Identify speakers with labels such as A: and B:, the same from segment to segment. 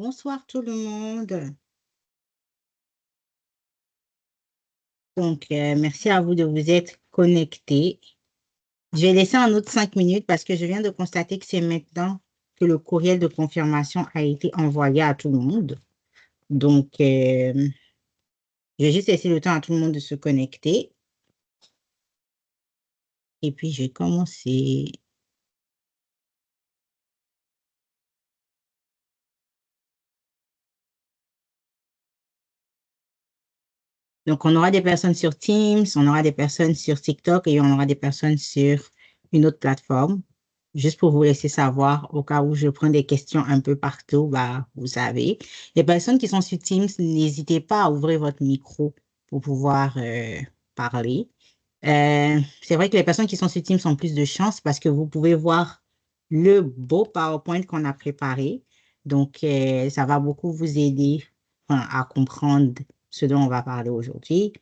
A: Bonsoir tout le monde. Merci à vous de vous être connectés. Je vais laisser un autre 5 minutes parce que je viens de constater que c'est maintenant que le courriel de confirmation a été envoyé à tout le monde. Je vais juste laisser le temps à tout le monde de se connecter. Et puis, je vais commencer. Donc, on aura des personnes sur Teams, on aura des personnes sur TikTok et on aura des personnes sur une autre plateforme. Juste pour vous laisser savoir, au cas où je prends des questions un peu partout, bah, vous savez. Les personnes qui sont sur Teams, n'hésitez pas à ouvrir votre micro pour pouvoir parler. C'est vrai que les personnes qui sont sur Teams ont plus de chance parce que vous pouvez voir le beau PowerPoint qu'on a préparé. Ça va beaucoup vous aider à comprendre ce dont on va parler aujourd'hui.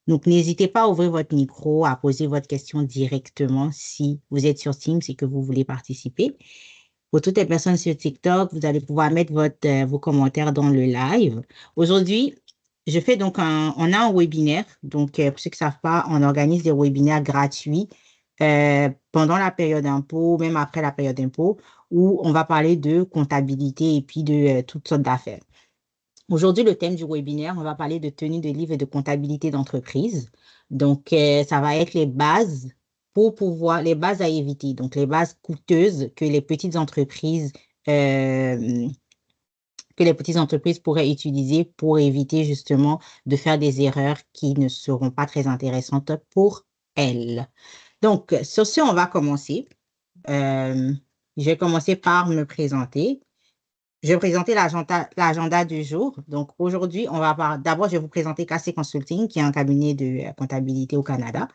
A: Donc, n'hésitez pas à ouvrir votre micro, à poser votre question directement si vous êtes sur Teams et que vous voulez participer. Pour toutes les personnes sur TikTok, vous allez pouvoir mettre vos commentaires dans le live. Aujourd'hui, on a un webinaire. Pour ceux qui ne savent pas, on organise des webinaires gratuits pendant la période d'impôt, même après la période d'impôt, où on va parler de comptabilité et puis de toutes sortes d'affaires. Aujourd'hui, le thème du webinaire, on va parler de tenue de livre et de comptabilité d'entreprise. Ça va être les bases les bases à éviter, donc les bases coûteuses euh, que les petites entreprises pourraient utiliser pour éviter justement de faire des erreurs qui ne seront pas très intéressantes pour elles. Donc, sur ce, on va commencer. Euh, je vais commencer par me présenter. Je vais présenter l'agenda du jour. Donc, aujourd'hui, d'abord, je vais vous présenter KC Consulting, qui est un cabinet de comptabilité au Canada.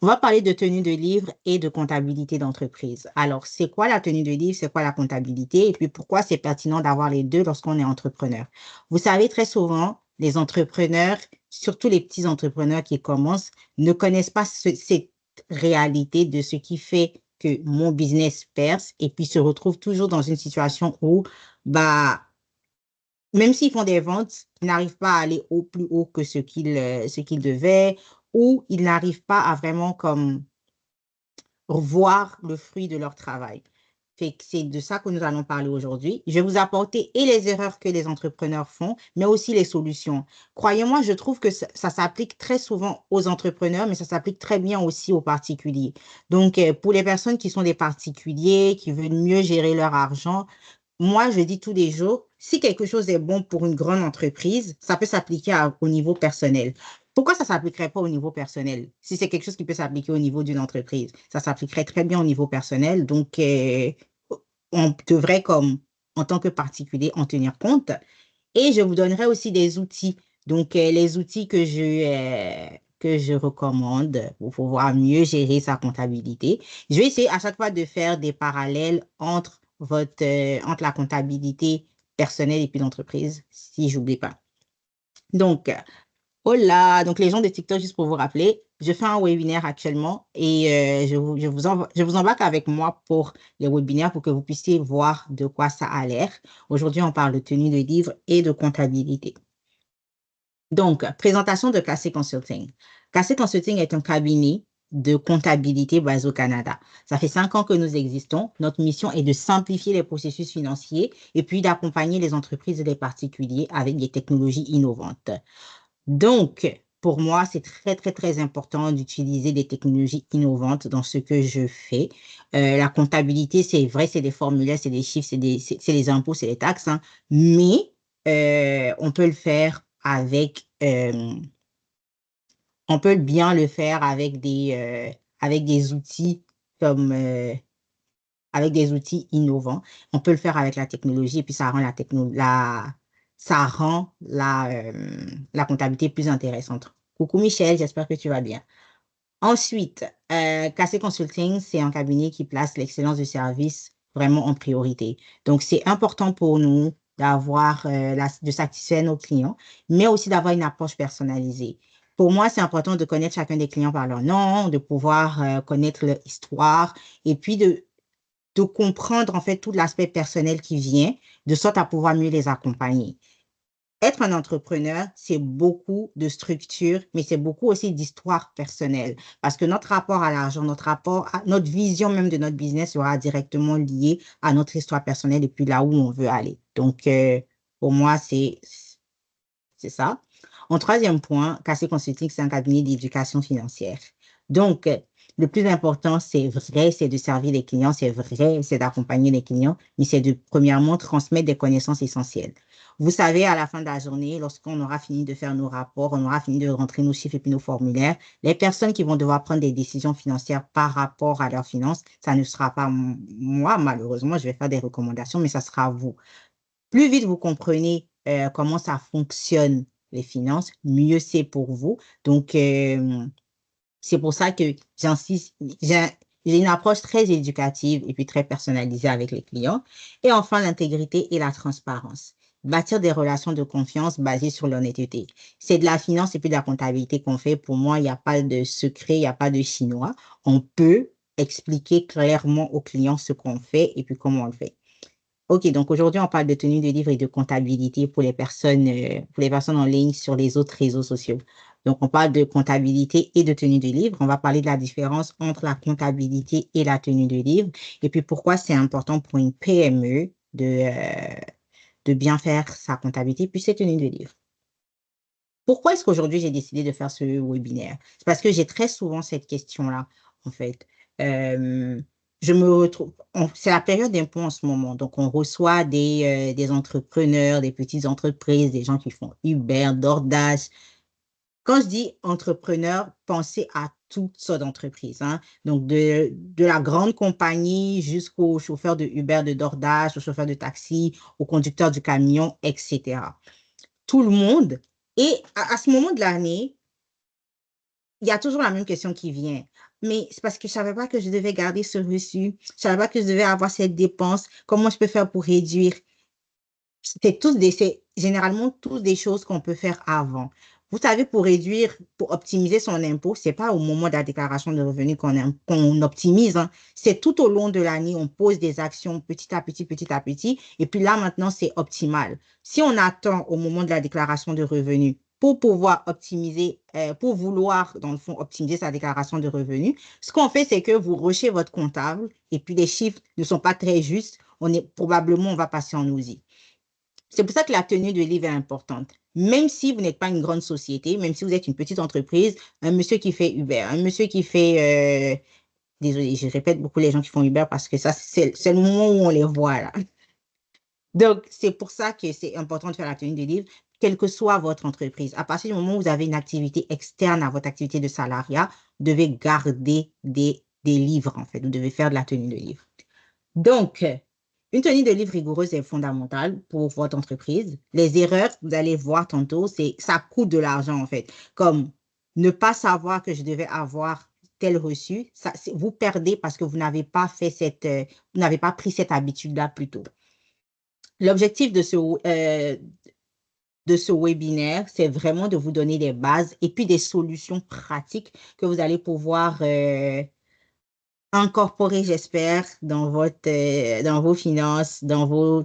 A: On va parler de tenue de livre et de comptabilité d'entreprise. Alors, c'est quoi la tenue de livre? C'est quoi la comptabilité? Et puis, pourquoi c'est pertinent d'avoir les deux lorsqu'on est entrepreneur? Vous savez, très souvent, les entrepreneurs, surtout les petits entrepreneurs qui commencent, ne connaissent pas cette réalité de ce qui fait que mon business perce et puis se retrouvent toujours dans une situation où, bah, même s'ils font des ventes, ils n'arrivent pas à aller au plus haut que ce qu'ils devaient, ou ils n'arrivent pas à vraiment comme voir le fruit de leur travail. C'est de ça que nous allons parler aujourd'hui. Je vais vous apporter et les erreurs que les entrepreneurs font, mais aussi les solutions. Croyez-moi, je trouve que ça s'applique très souvent aux entrepreneurs, mais ça s'applique très bien aussi aux particuliers. Pour les personnes qui sont des particuliers, qui veulent mieux gérer leur argent, moi, je dis tous les jours, si quelque chose est bon pour une grande entreprise, ça peut s'appliquer au niveau personnel. Pourquoi ça ne s'appliquerait pas au niveau personnel? Si c'est quelque chose qui peut s'appliquer au niveau d'une entreprise, ça s'appliquerait très bien au niveau personnel. On devrait, comme en tant que particulier, en tenir compte. Et je vous donnerai aussi des outils. Les outils que je recommande pour pouvoir mieux gérer sa comptabilité. Je vais essayer à chaque fois de faire des parallèles entre la comptabilité personnelle et puis l'entreprise, si j'oublie pas. Donc, Hola, donc les gens de TikTok, juste pour vous rappeler, je fais un webinaire actuellement et je vous embarque avec moi pour les webinaires pour que vous puissiez voir de quoi ça a l'air. Aujourd'hui, on parle de tenue de livre et de comptabilité. Donc, présentation de KC Consulting. KC Consulting est un cabinet de comptabilité basé au Canada. Ça fait 5 ans que nous existons. Notre mission est de simplifier les processus financiers et puis d'accompagner les entreprises et les particuliers avec des technologies innovantes. Donc, pour moi, c'est très, très, très important d'utiliser des technologies innovantes dans ce que je fais. La comptabilité, c'est vrai, c'est des formulaires, c'est des chiffres, c'est les impôts, c'est les taxes, hein, mais on peut le faire on peut bien le faire avec des outils comme, avec des outils innovants. On peut le faire avec la technologie et puis ça rend la comptabilité plus intéressante. Coucou Michel, j'espère que tu vas bien. Ensuite, KC Consulting, c'est un cabinet qui place l'excellence du service vraiment en priorité. Donc, c'est important pour nous de satisfaire nos clients, mais aussi d'avoir une approche personnalisée. Pour moi, c'est important de connaître chacun des clients par leur nom, de pouvoir connaître leur histoire et puis de comprendre en fait tout l'aspect personnel qui vient de sorte à pouvoir mieux les accompagner. Être un entrepreneur, c'est beaucoup de structure, mais c'est beaucoup aussi d'histoire personnelle. Parce que notre rapport à l'argent, notre vision même de notre business sera directement liée à notre histoire personnelle et puis là où on veut aller. Donc, pour moi, c'est ça. En troisième point, Cassé Consulting, c'est un cabinet d'éducation financière. Donc, le plus important, c'est vrai, c'est de servir les clients, c'est vrai, c'est d'accompagner les clients, mais c'est de, premièrement, transmettre des connaissances essentielles. Vous savez, à la fin de la journée, lorsqu'on aura fini de faire nos rapports, on aura fini de rentrer nos chiffres et puis nos formulaires, les personnes qui vont devoir prendre des décisions financières par rapport à leurs finances, ça ne sera pas moi, malheureusement, je vais faire des recommandations, mais ça sera vous. Plus vite vous comprenez comment ça fonctionne, les finances, mieux c'est pour vous. Donc, c'est pour ça que j'insiste, j'ai une approche très éducative et puis très personnalisée avec les clients. Et enfin, l'intégrité et la transparence. Bâtir des relations de confiance basées sur l'honnêteté. C'est de la finance et puis de la comptabilité qu'on fait. Pour moi, il n'y a pas de secret, il n'y a pas de chinois. On peut expliquer clairement aux clients ce qu'on fait et puis comment on le fait. OK, donc aujourd'hui, on parle de tenue de livre et de comptabilité pour les personnes en ligne sur les autres réseaux sociaux. Donc, on parle de comptabilité et de tenue de livre. On va parler de la différence entre la comptabilité et la tenue de livre. Et puis, pourquoi c'est important pour une PME de bien faire sa comptabilité puis ses tenues de livre. Pourquoi est-ce qu'aujourd'hui j'ai décidé de faire ce webinaire? C'est parce que j'ai très souvent cette question-là, en fait. Euh, je me retrouve, c'est la période d'impôt en ce moment, donc on reçoit des entrepreneurs, des petites entreprises, des gens qui font Uber, DoorDash. Quand je dis entrepreneur, pensez à toutes sortes d'entreprises, hein. Donc de la grande compagnie jusqu'au chauffeur de Uber, de DoorDash, au chauffeur de taxi, au conducteur du camion, etc. Tout le monde. Et à ce moment de l'année, il y a toujours la même question qui vient. Mais c'est parce que je ne savais pas que je devais garder ce reçu. Je ne savais pas que je devais avoir cette dépense. Comment je peux faire pour réduire? C'est généralement tous des choses qu'on peut faire avant. Vous savez, pour réduire, pour optimiser son impôt, ce n'est pas au moment de la déclaration de revenus qu'on optimise, hein. C'est tout au long de l'année, on pose des actions petit à petit, petit à petit. Et puis là, maintenant, c'est optimal. Si on attend au moment de la déclaration de revenus pour pouvoir optimiser, pour vouloir, dans le fond, optimiser sa déclaration de revenus, ce qu'on fait, c'est que vous rushez votre comptable et puis les chiffres ne sont pas très justes. Probablement, on va passer en OSI. C'est pour ça que la tenue de livre est importante. Même si vous n'êtes pas une grande société, même si vous êtes une petite entreprise, un monsieur qui fait Uber, un monsieur qui fait... désolé, je répète beaucoup les gens qui font Uber parce que ça, c'est le moment où on les voit là. Donc, c'est pour ça que c'est important de faire la tenue de livre, quelle que soit votre entreprise. À partir du moment où vous avez une activité externe à votre activité de salariat, vous devez garder des livres, en fait. Vous devez faire de la tenue de livre. Donc, une tenue de livre rigoureuse est fondamentale pour votre entreprise. Les erreurs, vous allez voir tantôt, ça coûte de l'argent en fait. Comme ne pas savoir que je devais avoir tel reçu, vous perdez parce que vous n'avez pas vous n'avez pas pris cette habitude-là plus tôt. L'objectif de ce webinaire, c'est vraiment de vous donner des bases et puis des solutions pratiques que vous allez pouvoir incorporer, j'espère, dans vos finances, dans vos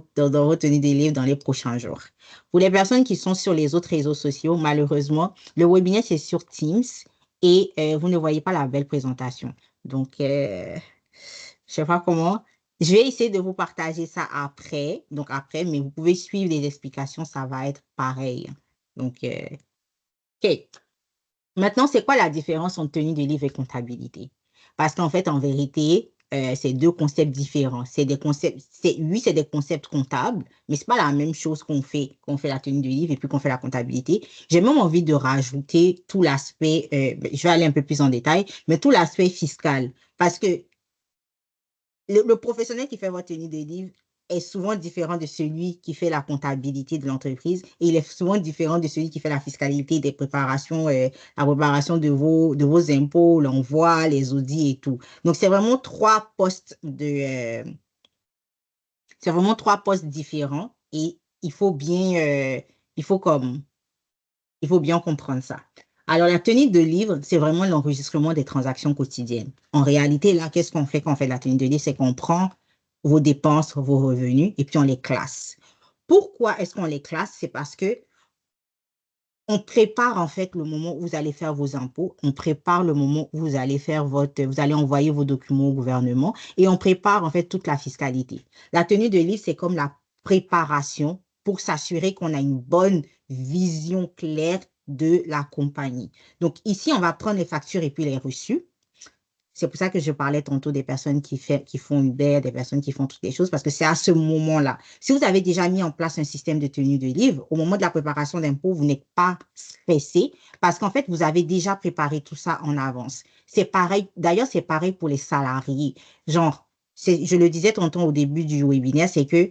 A: tenues des livres dans les prochains jours. Pour les personnes qui sont sur les autres réseaux sociaux, malheureusement, le webinaire, c'est sur Teams et vous ne voyez pas la belle présentation. Donc, je ne sais pas comment. Je vais essayer de vous partager ça après. Donc, après, mais vous pouvez suivre les explications, ça va être pareil. Donc, OK. Maintenant, c'est quoi la différence entre tenue de livre et comptabilité? Parce qu'en fait, en vérité, c'est deux concepts différents. C'est des concepts, oui, c'est des concepts comptables, mais c'est pas la même chose qu'on fait la tenue de livre et puis qu'on fait la comptabilité. J'ai même envie de rajouter tout l'aspect, je vais aller un peu plus en détail, mais tout l'aspect fiscal. Parce que le professionnel qui fait votre tenue de livre est souvent différent de celui qui fait la comptabilité de l'entreprise et il est souvent différent de celui qui fait la fiscalité des préparations, la préparation de vos impôts, l'envoi, les audits et tout. Donc, c'est vraiment trois postes différents et il faut comme, il faut bien comprendre ça. Alors, la tenue de livre, c'est vraiment l'enregistrement des transactions quotidiennes. En réalité, là, qu'est-ce qu'on fait quand on fait la tenue de livre? C'est qu'on prend vos dépenses, vos revenus, et puis on les classe. Pourquoi est-ce qu'on les classe? C'est parce que on prépare en fait le moment où vous allez faire vos impôts, on prépare le moment où vous allez faire vous allez envoyer vos documents au gouvernement et on prépare en fait toute la fiscalité. La tenue de livre, c'est comme la préparation pour s'assurer qu'on a une bonne vision claire de la compagnie. Donc ici, on va prendre les factures et puis les reçus. C'est pour ça que je parlais tantôt des personnes qui font Uber, des personnes qui font toutes les choses, parce que c'est à ce moment-là. Si vous avez déjà mis en place un système de tenue de livre, au moment de la préparation d'impôts, vous n'êtes pas stressé parce qu'en fait, vous avez déjà préparé tout ça en avance. C'est pareil, d'ailleurs, c'est pareil pour les salariés. Genre, je le disais tantôt au début du webinaire, c'est que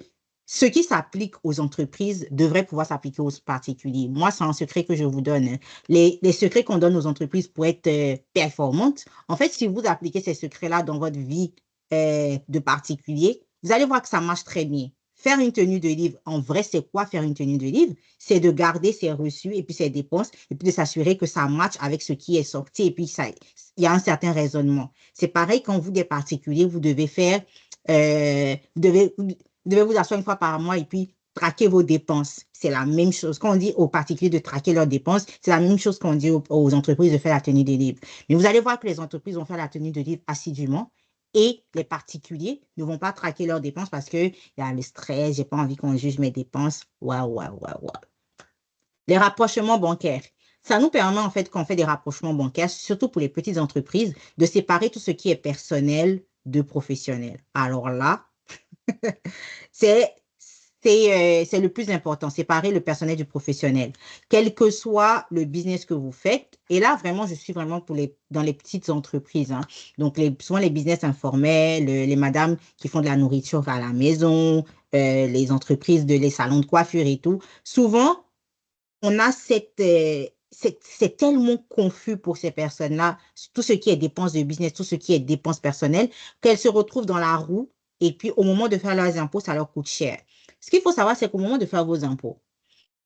A: ce qui s'applique aux entreprises devrait pouvoir s'appliquer aux particuliers. Moi, c'est un secret que je vous donne, hein. Les secrets qu'on donne aux entreprises pour être performantes, en fait, si vous appliquez ces secrets-là dans votre vie de particulier, vous allez voir que ça marche très bien. Faire une tenue de livre, en vrai, c'est quoi faire une tenue de livre? C'est de garder ses reçus et puis ses dépenses et puis de s'assurer que ça matche avec ce qui est sorti et puis ça, il y a un certain raisonnement. C'est pareil quand vous, des particuliers, vous devez faire, vous devez vous asseoir une fois par mois et puis traquer vos dépenses. C'est la même chose. Quand on dit aux particuliers de traquer leurs dépenses, c'est la même chose qu'on dit aux entreprises de faire la tenue des livres. Mais vous allez voir que les entreprises vont faire la tenue de livre assidûment et les particuliers ne vont pas traquer leurs dépenses parce qu'il y a le stress, j'ai pas envie qu'on juge mes dépenses. Waouh, waouh, waouh, waouh. Les rapprochements bancaires. Ça nous permet, en fait, quand on fait des rapprochements bancaires, surtout pour les petites entreprises, de séparer tout ce qui est personnel de professionnel. Alors là, c'est c'est le plus important, séparer le personnel du professionnel, quel que soit le business que vous faites. Et là, vraiment, je suis vraiment dans les petites entreprises, hein. Donc, souvent les business informels, les madames qui font de la nourriture à la maison, les entreprises les salons de coiffure et tout. Souvent, on a c'est tellement confus pour ces personnes-là, tout ce qui est dépenses de business, tout ce qui est dépenses personnelles, qu'elles se retrouvent dans la roue et puis au moment de faire leurs impôts, ça leur coûte cher. Ce qu'il faut savoir, c'est qu'au moment de faire vos impôts,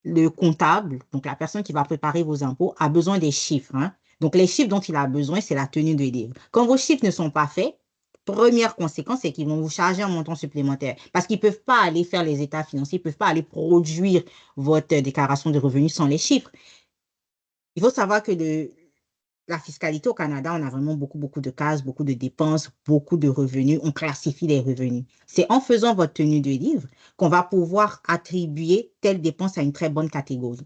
A: le comptable, donc la personne qui va préparer vos impôts, a besoin des chiffres, hein. Donc, les chiffres dont il a besoin, c'est la tenue de livre. Quand vos chiffres ne sont pas faits, première conséquence, c'est qu'ils vont vous charger un montant supplémentaire parce qu'ils ne peuvent pas aller faire les états financiers, ils ne peuvent pas aller produire votre déclaration de revenus sans les chiffres. Il faut savoir que la fiscalité au Canada, on a vraiment beaucoup, beaucoup de cases, beaucoup de dépenses, beaucoup de revenus. On classifie les revenus. C'est en faisant votre tenue de livre qu'on va pouvoir attribuer telle dépense à une très bonne catégorie.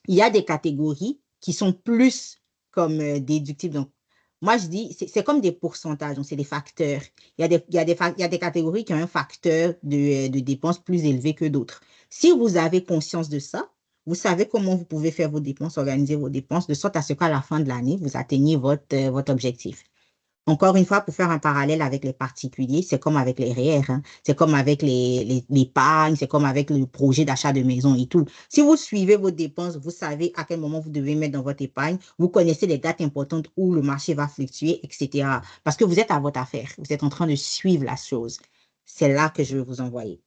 A: Il y a des catégories qui sont plus comme déductibles. Donc, moi, je dis, c'est comme des pourcentages, donc c'est des facteurs. Il y a des catégories qui ont un facteur de dépenses plus élevé que d'autres. Si vous avez conscience de ça, vous savez comment vous pouvez faire vos dépenses, organiser vos dépenses, de sorte à ce qu'à la fin de l'année, vous atteigniez votre objectif. Encore une fois, pour faire un parallèle avec les particuliers, c'est comme avec les REER, hein. C'est comme avec l'épargne, c'est comme avec le projet d'achat de maison et tout. Si vous suivez vos dépenses, vous savez à quel moment vous devez mettre dans votre épargne, vous connaissez les dates importantes où le marché va fluctuer, etc. Parce que vous êtes à votre affaire, vous êtes en train de suivre la chose. C'est là que je vais vous envoyer.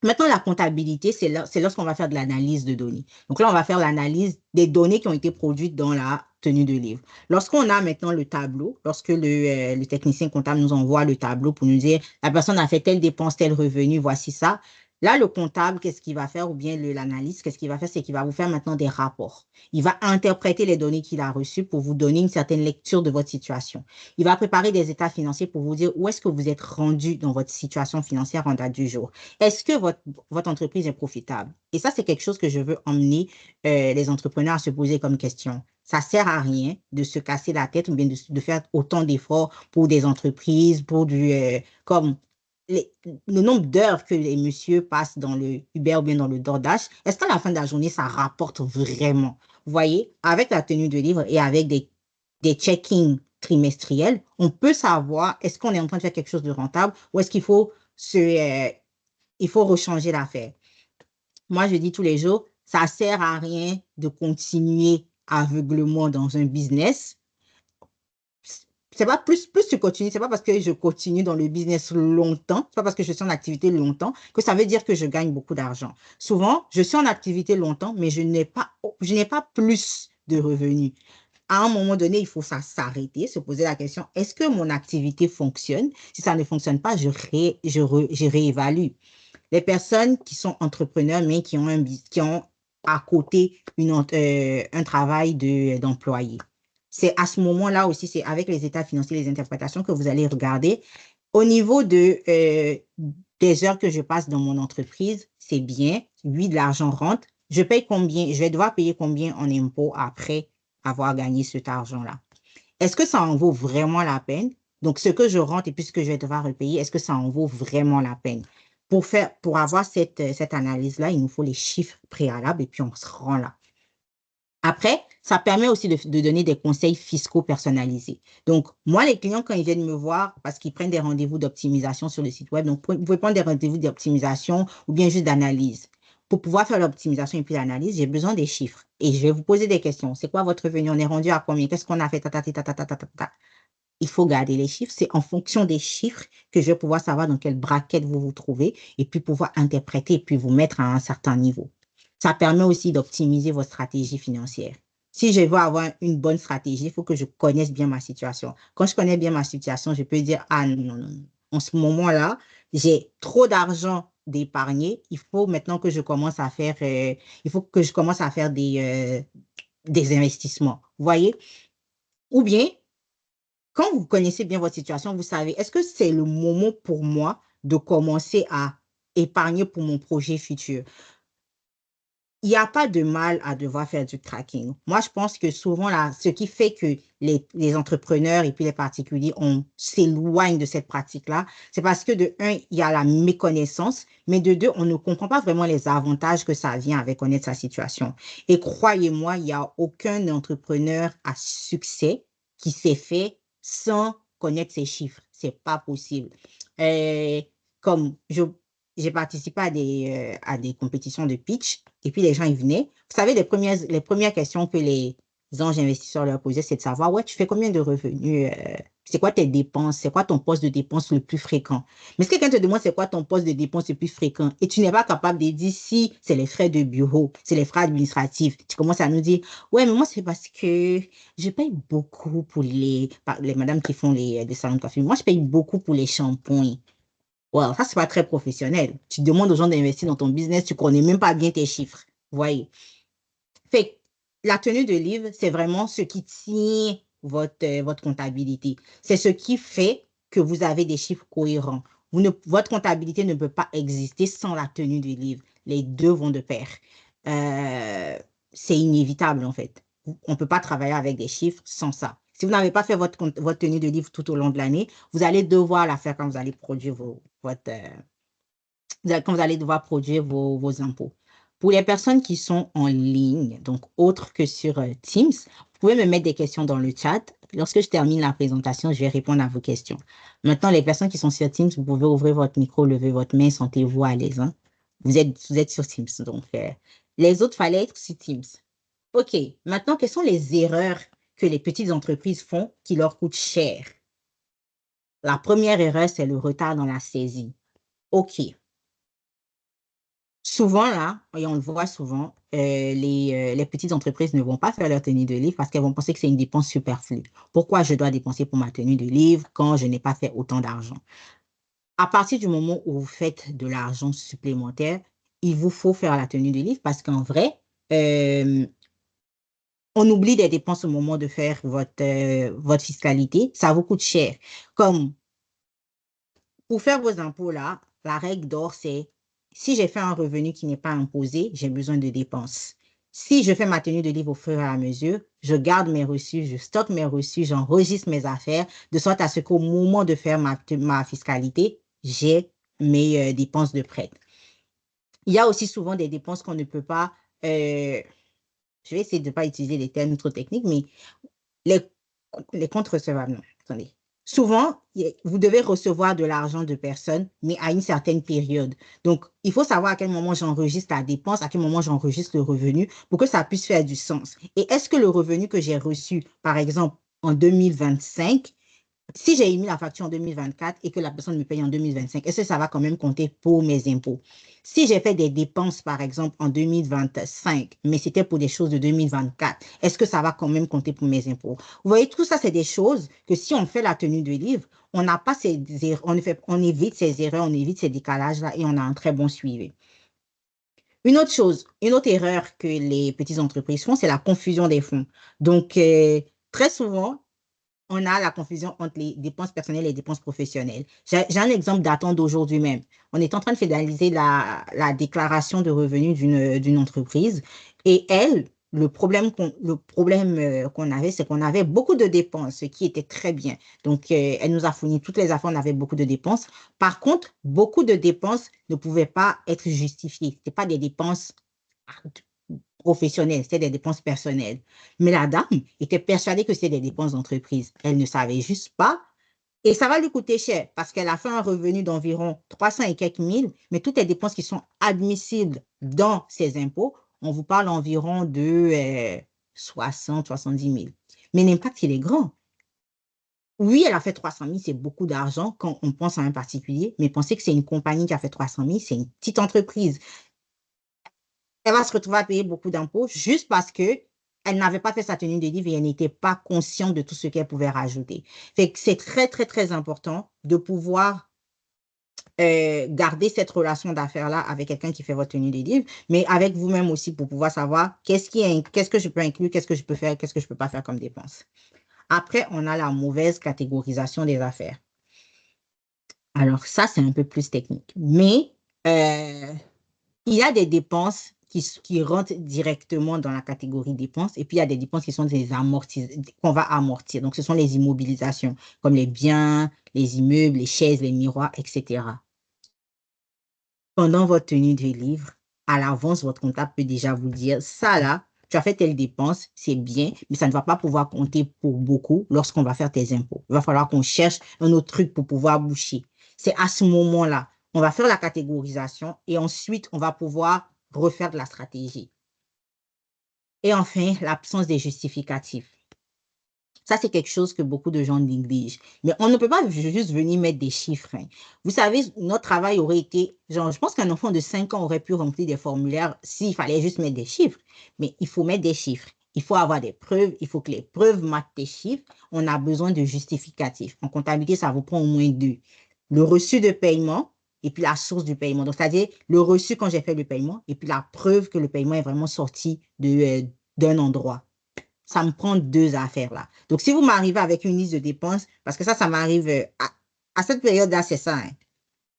A: Maintenant, la comptabilité, c'est lorsqu'on va faire de l'analyse de données. Donc là, on va faire l'analyse des données qui ont été produites dans la tenue de livre. Lorsqu'on a maintenant le tableau, lorsque le technicien comptable nous envoie le tableau pour nous dire la personne a fait telle dépense, tel revenu, voici ça. Là, le comptable, qu'est-ce qu'il va faire, ou bien l'analyste, qu'est-ce qu'il va faire, c'est qu'il va vous faire maintenant des rapports. Il va interpréter les données qu'il a reçues pour vous donner une certaine lecture de votre situation. Il va préparer des états financiers pour vous dire où est-ce que vous êtes rendu dans votre situation financière en date du jour. Est-ce que votre entreprise est profitable? Et ça, c'est quelque chose que je veux emmener les entrepreneurs à se poser comme question. Ça ne sert à rien de se casser la tête ou bien de faire autant d'efforts pour des entreprises, pour comme le nombre d'heures que les messieurs passent dans le Uber ou bien dans le DoorDash. Est-ce qu'à la fin de la journée, ça rapporte vraiment? Vous voyez, avec la tenue de livre et avec des check-ins trimestriels, on peut savoir est-ce qu'on est en train de faire quelque chose de rentable ou est-ce qu'il faut il faut rechanger l'affaire. Moi, je dis tous les jours, ça ne sert à rien de continuer aveuglement dans un business. C'est pas plus tu continues, c'est pas parce que je continue dans le business longtemps, c'est pas parce que je suis en activité longtemps que ça veut dire que je gagne beaucoup d'argent. Souvent, je suis en activité longtemps, mais je n'ai pas plus de revenus. À un moment donné, il faut s'arrêter, se poser la question, est-ce que mon activité fonctionne? Si ça ne fonctionne pas, je réévalue. Les personnes qui sont entrepreneurs, mais qui ont à côté un travail d'employé. C'est à ce moment-là aussi, c'est avec les états financiers, les interprétations que vous allez regarder. Au niveau des heures que je passe dans mon entreprise, c'est bien. Oui, de l'argent rentre. Je paye combien? Je vais devoir payer combien en impôts après avoir gagné cet argent-là? Est-ce que ça en vaut vraiment la peine? Donc, ce que je rentre et puis ce que je vais devoir repayer, est-ce que ça en vaut vraiment la peine? Pour avoir cette analyse-là, il nous faut les chiffres préalables et puis on se rend là. Après, ça permet aussi de donner des conseils fiscaux personnalisés. Donc, moi, les clients, quand ils viennent me voir, parce qu'ils prennent des rendez-vous d'optimisation sur le site web, donc vous pouvez prendre des rendez-vous d'optimisation ou bien juste d'analyse. Pour pouvoir faire l'optimisation et puis l'analyse, j'ai besoin des chiffres. Et je vais vous poser des questions. C'est quoi votre revenu? On est rendu à combien? Qu'est-ce qu'on a fait? Il faut garder les chiffres. C'est en fonction des chiffres que je vais pouvoir savoir dans quelle braquette vous vous trouvez et puis pouvoir interpréter et puis vous mettre à un certain niveau. Ça permet aussi d'optimiser votre stratégie financière. Si je veux avoir une bonne stratégie, il faut que je connaisse bien ma situation. Quand je connais bien ma situation, je peux dire, ah non, non, non. En ce moment-là, j'ai trop d'argent d'épargner. Il faut maintenant que je commence à faire, il faut que je commence à faire des investissements. Vous voyez? Ou bien, quand vous connaissez bien votre situation, vous savez, est-ce que c'est le moment pour moi de commencer à épargner pour mon projet futur? Il n'y a pas de mal à devoir faire du tracking. Moi, je pense que souvent, là, ce qui fait que les entrepreneurs et puis les particuliers, on s'éloigne de cette pratique-là, c'est parce que de un, il y a la méconnaissance, mais de deux, on ne comprend pas vraiment les avantages que ça vient avec connaître sa situation. Et croyez-moi, il n'y a aucun entrepreneur à succès qui s'est fait sans connaître ses chiffres. C'est pas possible. Euh, comme j'ai participé à des compétitions de pitch et puis les gens, ils venaient. Vous savez, les premières questions que les anges investisseurs leur posaient, c'est de savoir, ouais, tu fais combien de revenus? C'est quoi tes dépenses? C'est quoi ton poste de dépenses le plus fréquent? Mais si quelqu'un te demande c'est quoi ton poste de dépenses le plus fréquent et tu n'es pas capable de dire si c'est les frais de bureau, c'est les frais administratifs, tu commences à nous dire, ouais, mais moi, c'est parce que je paye beaucoup pour les madames qui font des salons de coiffure. Moi, je paye beaucoup pour les shampoings. Wow, ça, c'est pas très professionnel. Tu demandes aux gens d'investir dans ton business, tu connais même pas bien tes chiffres. Vous voyez? Fait que la tenue de livre, c'est vraiment ce qui tient votre comptabilité. C'est ce qui fait que vous avez des chiffres cohérents. Votre comptabilité ne peut pas exister sans la tenue de livre. Les deux vont de pair. Euh, c'est inévitable, en fait. On ne peut pas travailler avec des chiffres sans ça. Si vous n'avez pas fait votre tenue de livre tout au long de l'année, vous allez devoir la faire quand vous allez produire quand vous allez devoir produire vos impôts. Pour les personnes qui sont en ligne, donc autres que sur Teams, vous pouvez me mettre des questions dans le chat. Lorsque je termine la présentation, je vais répondre à vos questions. Maintenant, les personnes qui sont sur Teams, vous pouvez ouvrir votre micro, lever votre main, sentez-vous à l'aise. Hein? Vous êtes sur Teams. Donc, les autres, fallait être sur Teams. OK. Maintenant, quelles sont les erreurs que les petites entreprises font qui leur coûtent cher? La première erreur, c'est le retard dans la saisie. OK. Souvent, là, et on le voit souvent, les petites entreprises ne vont pas faire leur tenue de livre parce qu'elles vont penser que c'est une dépense superflue. Pourquoi je dois dépenser pour ma tenue de livre quand je n'ai pas fait autant d'argent? À partir du moment où vous faites de l'argent supplémentaire, il vous faut faire la tenue de livre parce qu'en vrai, euh, on oublie des dépenses au moment de faire votre fiscalité. Ça vous coûte cher. Comme pour faire vos impôts là, la règle d'or, c'est si j'ai fait un revenu qui n'est pas imposé, j'ai besoin de dépenses. Si je fais ma tenue de livre au fur et à mesure, je garde mes reçus, je stocke mes reçus, j'enregistre mes affaires, de sorte à ce qu'au moment de faire ma fiscalité, j'ai mes dépenses de prêt. Il y a aussi souvent des dépenses qu'on ne peut pas, je vais essayer de ne pas utiliser des termes trop techniques, mais les, les comptes recevables, non, attendez. Souvent, vous devez recevoir de l'argent de personnes, mais à une certaine période. Donc, il faut savoir à quel moment j'enregistre la dépense, à quel moment j'enregistre le revenu pour que ça puisse faire du sens. Et est-ce que le revenu que j'ai reçu, par exemple, en 2025, si j'ai émis la facture en 2024 et que la personne me paye en 2025, est-ce que ça va quand même compter pour mes impôts? Si j'ai fait des dépenses, par exemple, en 2025, mais c'était pour des choses de 2024, est-ce que ça va quand même compter pour mes impôts? Vous voyez, tout ça, c'est des choses que si on fait la tenue de livre, on n'a pas ces erreurs, on évite ces erreurs, on évite ces décalages-là et on a un très bon suivi. Une autre chose, une autre erreur que les petites entreprises font, c'est la confusion des fonds. Donc, très souvent, on a la confusion entre les dépenses personnelles et les dépenses professionnelles. J'ai un exemple datant d'aujourd'hui même. On est en train de finaliser la déclaration de revenus d'une entreprise et elle, le problème qu'on avait, c'est qu'on avait beaucoup de dépenses, ce qui était très bien. Donc, elle nous a fourni toutes les affaires, on avait beaucoup de dépenses. Par contre, beaucoup de dépenses ne pouvaient pas être justifiées. Ce n'étaient pas des dépenses professionnelles, c'était des dépenses personnelles. Mais la dame était persuadée que c'était des dépenses d'entreprise. Elle ne savait juste pas. Et ça va lui coûter cher parce qu'elle a fait un revenu d'environ 300 et quelques mille, mais toutes les dépenses qui sont admissibles dans ses impôts, on vous parle environ de 60, 70 000. Mais l'impact, il est grand. Oui, elle a fait 300 000, c'est beaucoup d'argent quand on pense à un particulier, mais pensez que c'est une compagnie qui a fait 300 000, c'est une petite entreprise. Elle va se retrouver à payer beaucoup d'impôts juste parce que elle n'avait pas fait sa tenue de livre et elle n'était pas consciente de tout ce qu'elle pouvait rajouter. Fait que c'est très, très, très important de pouvoir garder cette relation d'affaires-là avec quelqu'un qui fait votre tenue de livre, mais avec vous-même aussi pour pouvoir savoir qu'est-ce que je peux inclure, qu'est-ce que je peux faire, qu'est-ce que je ne peux pas faire comme dépense. Après, on a la mauvaise catégorisation des affaires. Alors ça, c'est un peu plus technique. Mais il y a des dépenses qui rentrent directement dans la catégorie dépenses et puis il y a des dépenses qui sont qu'on va amortir. Donc, ce sont les immobilisations, comme les biens, les immeubles, les chaises, les miroirs, etc. Pendant votre tenue de livre, à l'avance, votre comptable peut déjà vous dire, ça là, tu as fait telle dépense, c'est bien, mais ça ne va pas pouvoir compter pour beaucoup lorsqu'on va faire tes impôts. Il va falloir qu'on cherche un autre truc pour pouvoir boucher. C'est à ce moment-là, on va faire la catégorisation et ensuite, on va pouvoir refaire de la stratégie. Et enfin, l'absence des justificatifs. Ça, c'est quelque chose que beaucoup de gens négligent. Mais on ne peut pas juste venir mettre des chiffres, hein. Vous savez, notre travail aurait été, genre, je pense qu'un enfant de 5 ans aurait pu remplir des formulaires s'il fallait juste mettre des chiffres. Mais il faut mettre des chiffres. Il faut avoir des preuves. Il faut que les preuves matchent tes chiffres. On a besoin de justificatifs. En comptabilité, ça vous prend au moins deux. Le reçu de paiement et puis la source du paiement. Donc, c'est-à-dire le reçu quand j'ai fait le paiement et puis la preuve que le paiement est vraiment sorti d'un endroit. Ça me prend deux affaires là. Donc, si vous m'arrivez avec une liste de dépenses, parce que ça m'arrive à cette période-là, c'est ça, hein.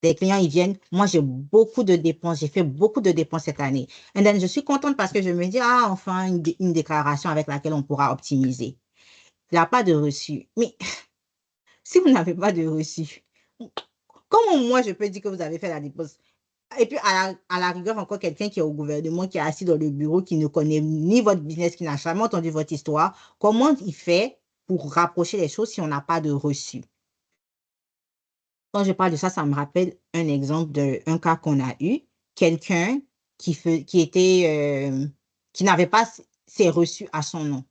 A: Les clients, ils viennent. Moi, j'ai beaucoup de dépenses. J'ai fait beaucoup de dépenses cette année. Et then, je suis contente parce que je me dis, ah, enfin, une déclaration avec laquelle on pourra optimiser. Il n'y a pas de reçu. Mais si vous n'avez pas de reçu, comment moi, je peux dire que vous avez fait la dépense? Et puis, à la rigueur, encore quelqu'un qui est au gouvernement, qui est assis dans le bureau, qui ne connaît ni votre business, qui n'a jamais entendu votre histoire, comment il fait pour rapprocher les choses si on n'a pas de reçu? Quand je parle de ça, ça me rappelle un exemple d'un cas qu'on a eu. Quelqu'un qui était, qui n'avait pas ses reçus à son nom.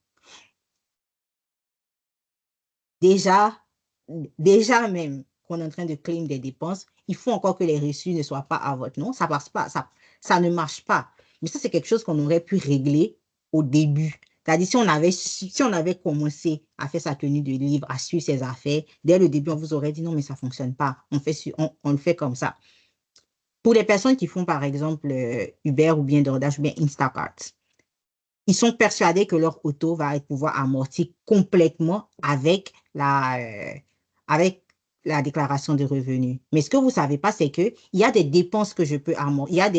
A: Déjà, déjà même qu'on est en train de claim des dépenses, il faut encore que les reçus ne soient pas à votre nom. Ça passe pas, ça ne marche pas. Mais ça, c'est quelque chose qu'on aurait pu régler au début. C'est-à-dire, si on avait commencé à faire sa tenue de livre, à suivre ses affaires, dès le début, on vous aurait dit non, mais ça ne fonctionne pas. On le fait comme ça. Pour les personnes qui font, par exemple, Uber ou bien DoorDash ou bien Instacart, ils sont persuadés que leur auto va pouvoir amortir complètement avec la déclaration de revenus. Mais ce que vous ne savez pas, c'est qu'il y a des dépenses que je peux amortir.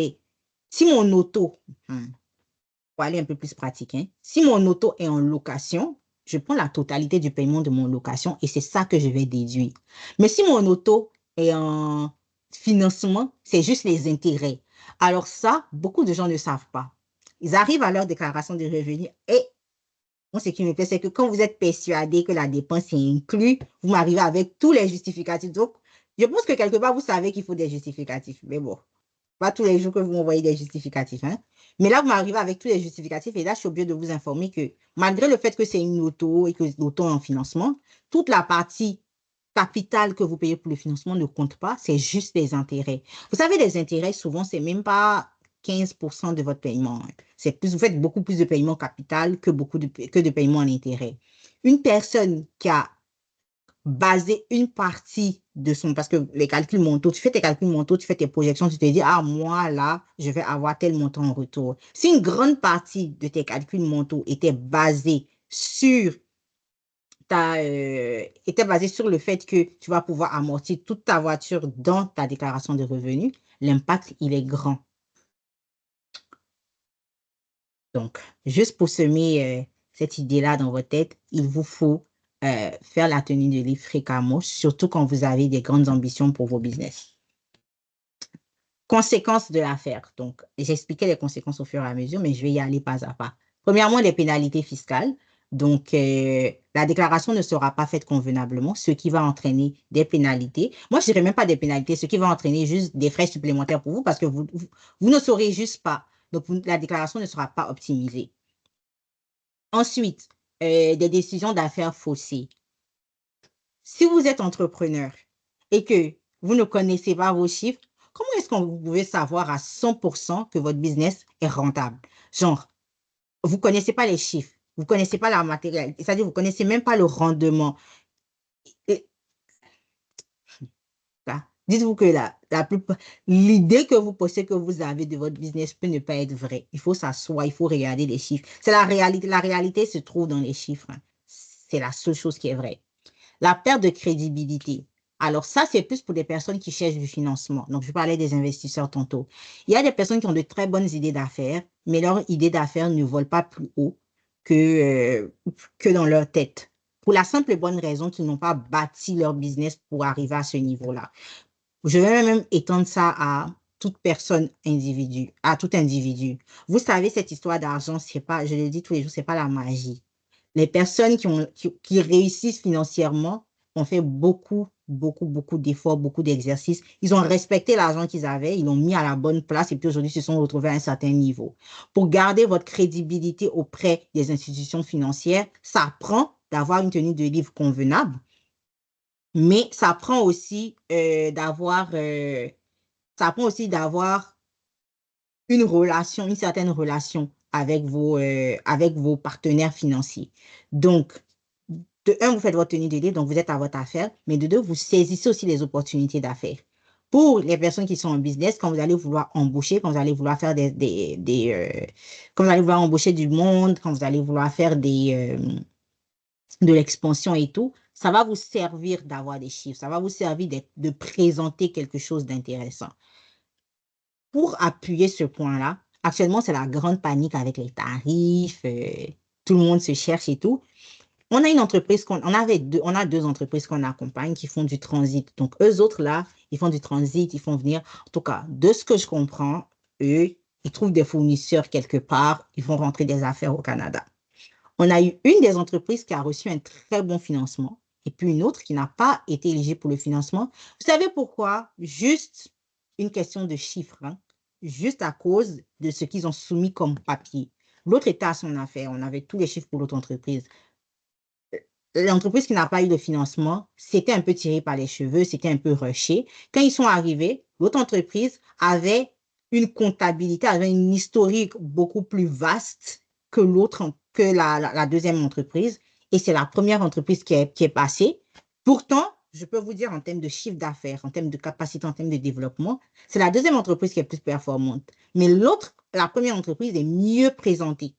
A: Si mon auto, pour aller un peu plus pratique, hein, si mon auto est en location, je prends la totalité du paiement de mon location et c'est ça que je vais déduire. Mais si mon auto est en financement, c'est juste les intérêts. Alors ça, beaucoup de gens ne savent pas. Ils arrivent à leur déclaration de revenus et moi, ce qui me plaît, c'est que quand vous êtes persuadé que la dépense est inclue, vous m'arrivez avec tous les justificatifs. Donc, je pense que quelque part, vous savez qu'il faut des justificatifs. Mais bon, pas tous les jours que vous m'envoyez des justificatifs, hein. Mais là, vous m'arrivez avec tous les justificatifs et là, je suis obligée de vous informer que malgré le fait que c'est une auto et que l'auto est en financement, toute la partie capital que vous payez pour le financement ne compte pas, c'est juste les intérêts. Vous savez, les intérêts, souvent, c'est même pas 15% de votre paiement, hein. C'est plus, vous faites beaucoup plus de paiement capital que que de paiement en intérêt. Une personne qui a basé une partie de son, parce que les calculs mentaux, tu fais tes calculs mentaux, tu fais tes projections, tu te dis, ah, moi, là, je vais avoir tel montant en retour. Si une grande partie de tes calculs mentaux était basée sur était basé sur le fait que tu vas pouvoir amortir toute ta voiture dans ta déclaration de revenus, l'impact, il est grand. Donc, juste pour semer cette idée-là dans votre tête, il vous faut faire la tenue de livre fréquemment, surtout quand vous avez des grandes ambitions pour vos business. Conséquences de l'affaire. Donc, j'expliquais les conséquences au fur et à mesure, mais je vais y aller pas à pas. Premièrement, les pénalités fiscales. Donc, la déclaration ne sera pas faite convenablement, ce qui va entraîner des pénalités. Moi, je ne dirais même pas des pénalités, ce qui va entraîner juste des frais supplémentaires pour vous parce que vous ne saurez juste pas. Donc, la déclaration ne sera pas optimisée. Ensuite, des décisions d'affaires faussées. Si vous êtes entrepreneur et que vous ne connaissez pas vos chiffres, comment est-ce que vous pouvez savoir à 100% que votre business est rentable? Genre, vous ne connaissez pas les chiffres, vous ne connaissez pas la matérialité, c'est-à-dire vous ne connaissez même pas le rendement. Dites-vous que l'idée que vous pensez que vous avez de votre business peut ne pas être vraie. Il faut s'asseoir, il faut regarder les chiffres. C'est la réalité. La réalité se trouve dans les chiffres, hein. C'est la seule chose qui est vraie. La perte de crédibilité. Alors ça, c'est plus pour des personnes qui cherchent du financement. Donc, je parlais des investisseurs tantôt. Il y a des personnes qui ont de très bonnes idées d'affaires, mais leurs idées d'affaires ne volent pas plus haut que dans leur tête. Pour la simple et bonne raison qu'ils n'ont pas bâti leur business pour arriver à ce niveau-là. Je vais même étendre ça à toute personne individu, à tout individu. Vous savez, cette histoire d'argent, c'est pas, je le dis tous les jours, c'est pas la magie. Les personnes qui réussissent financièrement ont fait beaucoup d'efforts, beaucoup d'exercices. Ils ont respecté l'argent qu'ils avaient, ils l'ont mis à la bonne place et puis aujourd'hui, ils se sont retrouvés à un certain niveau. Pour garder votre crédibilité auprès des institutions financières, ça prend d'avoir une tenue de livre convenable, mais ça prend aussi d'avoir une certaine relation avec vos partenaires financiers. Donc, de un, vous faites votre tenue de livre, donc vous êtes à votre affaire, mais de deux, vous saisissez aussi les opportunités d'affaires. Pour les personnes qui sont en business, quand vous allez vouloir embaucher, quand vous allez vouloir faire quand vous allez vouloir embaucher du monde, quand vous allez vouloir faire de l'expansion et tout, ça va vous servir d'avoir des chiffres, ça va vous servir de présenter quelque chose d'intéressant. Pour appuyer ce point-là, actuellement, c'est la grande panique avec les tarifs, tout le monde se cherche et tout. On a une entreprise on a deux entreprises qu'on accompagne qui font du transit. Donc, eux autres, là, ils font du transit, ils font venir. En tout cas, de ce que je comprends, eux, ils trouvent des fournisseurs quelque part, ils font rentrer des affaires au Canada. On a eu une des entreprises qui a reçu un très bon financement et puis une autre qui n'a pas été éligible pour le financement. Vous savez pourquoi? Juste une question de chiffres, hein? Juste à cause de ce qu'ils ont soumis comme papier. L'autre était à son affaire. On avait tous les chiffres pour l'autre entreprise. L'entreprise qui n'a pas eu de financement, c'était un peu tiré par les cheveux, c'était un peu rushé. Quand ils sont arrivés, l'autre entreprise avait une comptabilité, avait une historique beaucoup plus vaste que la deuxième entreprise. Et c'est la première entreprise qui est passée. Pourtant, je peux vous dire en termes de chiffre d'affaires, en termes de capacité, en termes de développement, c'est la deuxième entreprise qui est plus performante. Mais la première entreprise est mieux présentée.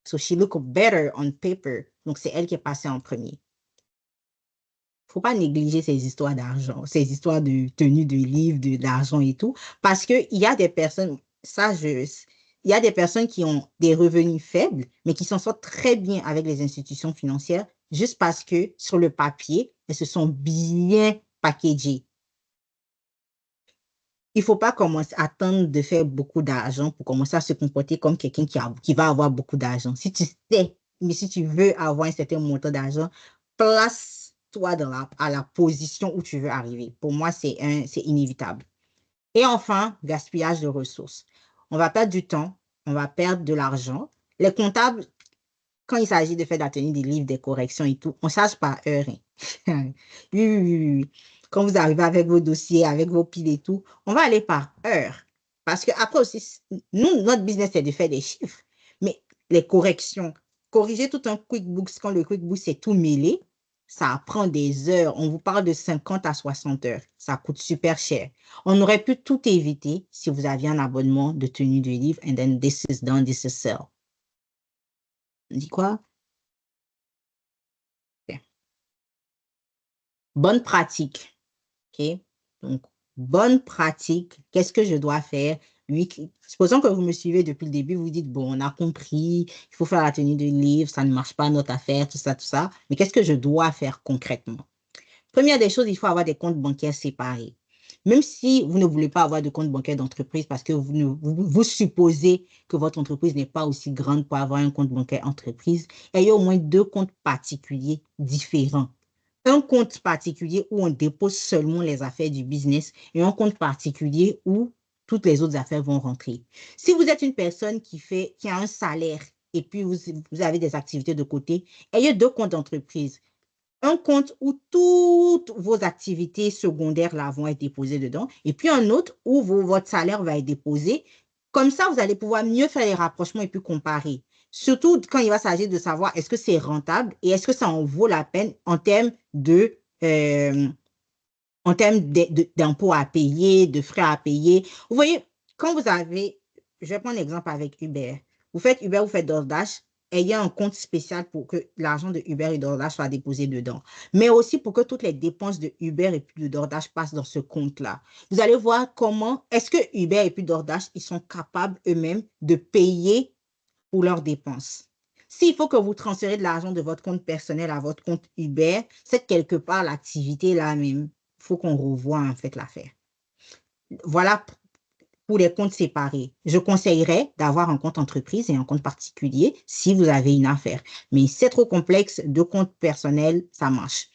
A: So she looked better on paper. Donc, c'est elle qui est passée en premier. Il ne faut pas négliger ces histoires d'argent, ces histoires de tenue de livre, d'argent et tout, parce qu'il y a des personnes, il y a des personnes qui ont des revenus faibles, mais qui s'en sortent très bien avec les institutions financières, juste parce que sur le papier, elles se sont bien packagées. Il ne faut pas commencer à attendre de faire beaucoup d'argent pour commencer à se comporter comme quelqu'un qui va avoir beaucoup d'argent. Si tu sais, mais si tu veux avoir un certain montant d'argent, place-toi à la position où tu veux arriver. Pour moi, c'est inévitable. Et enfin, gaspillage de ressources. On va perdre du temps, on va perdre de l'argent. Les comptables, quand il s'agit de faire la tenue des livres, des corrections et tout, on charge par heure. Hein. Oui, oui, oui, oui. Quand vous arrivez avec vos dossiers, avec vos piles et tout, on va aller par heure. Parce que après aussi, nous, notre business, c'est de faire des chiffres. Mais les corrections, corriger tout un QuickBooks quand le QuickBooks est tout mêlé, ça prend des heures. On vous parle de 50 à 60 heures. Ça coûte super cher. On aurait pu tout éviter si vous aviez un abonnement de tenue de livre and then this is done, this is sell. On dit quoi? Okay. Bonne pratique. OK? Donc, bonne pratique. Qu'est-ce que je dois faire? Oui, supposons que vous me suivez depuis le début, vous dites, bon, on a compris, il faut faire la tenue de livre, ça ne marche pas notre affaire, tout ça, tout ça. Mais qu'est-ce que je dois faire concrètement? Première des choses, il faut avoir des comptes bancaires séparés. Même si vous ne voulez pas avoir de compte bancaire d'entreprise parce que vous supposez que votre entreprise n'est pas aussi grande pour avoir un compte bancaire entreprise, ayez au moins 2 comptes particuliers différents. Un compte particulier où on dépose seulement les affaires du business et un compte particulier où toutes les autres affaires vont rentrer. Si vous êtes une personne qui a un salaire et puis vous avez des activités de côté, ayez 2 comptes d'entreprise. Un compte où toutes vos activités secondaires là vont être déposées dedans et puis un autre où votre salaire va être déposé. Comme ça, vous allez pouvoir mieux faire les rapprochements et puis comparer. Surtout quand il va s'agir de savoir est-ce que c'est rentable et est-ce que ça en vaut la peine en termes d'impôts à payer, de frais à payer. Vous voyez, quand vous avez, je vais prendre l'exemple avec Uber. Vous faites Uber, vous faites DoorDash, ayez un compte spécial pour que l'argent de Uber et DoorDash soit déposé dedans. Mais aussi pour que toutes les dépenses de Uber et puis de DoorDash passent dans ce compte-là. Vous allez voir comment, est-ce que Uber et puis DoorDash, ils sont capables eux-mêmes de payer pour leurs dépenses. S'il faut que vous transférez de l'argent de votre compte personnel à votre compte Uber, c'est quelque part l'activité là même. Il faut qu'on revoie en fait l'affaire. Voilà pour les comptes séparés. Je conseillerais d'avoir un compte entreprise et un compte particulier si vous avez une affaire. Mais c'est trop complexe, 2 comptes personnels, ça marche.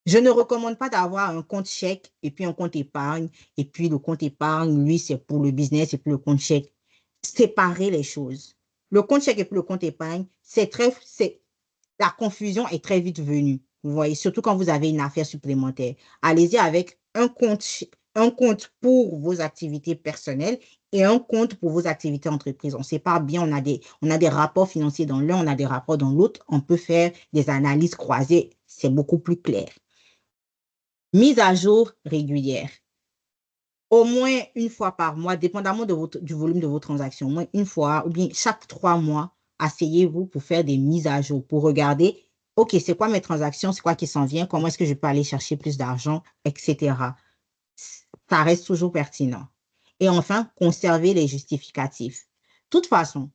A: Je ne recommande pas d'avoir un compte chèque et puis un compte épargne. Et puis le compte épargne, lui, c'est pour le business et puis le compte chèque. Séparer les choses. Le compte chèque et puis le compte épargne, la confusion est très vite venue. Vous voyez, surtout quand vous avez une affaire supplémentaire. Allez-y avec un compte pour vos activités personnelles et un compte pour vos activités entreprises. On sépare bien, on a des rapports financiers dans l'un, on a des rapports dans l'autre. On peut faire des analyses croisées. C'est beaucoup plus clair. Mise à jour régulière. Au moins une fois par mois, dépendamment du volume de vos transactions, au moins une fois ou bien chaque 3 mois, asseyez-vous pour faire des mises à jour, pour regarder, OK, c'est quoi mes transactions, c'est quoi qui s'en vient, comment est-ce que je peux aller chercher plus d'argent, etc. Ça reste toujours pertinent. Et enfin, conservez les justificatifs. De toute façon,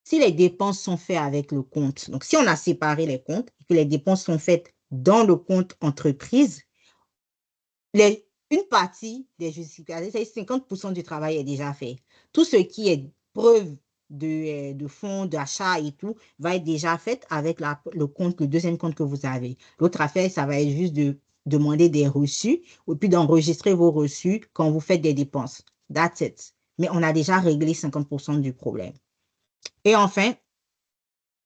A: si les dépenses sont faites avec le compte, donc si on a séparé les comptes et que les dépenses sont faites dans le compte entreprise, une partie des justificatifs, c'est 50% du travail est déjà fait. Tout ce qui est preuve de fonds, d'achat et tout, va être déjà fait avec le deuxième compte que vous avez. L'autre affaire, ça va être juste de demander des reçus et puis d'enregistrer vos reçus quand vous faites des dépenses. That's it. Mais on a déjà réglé 50% du problème. Et enfin,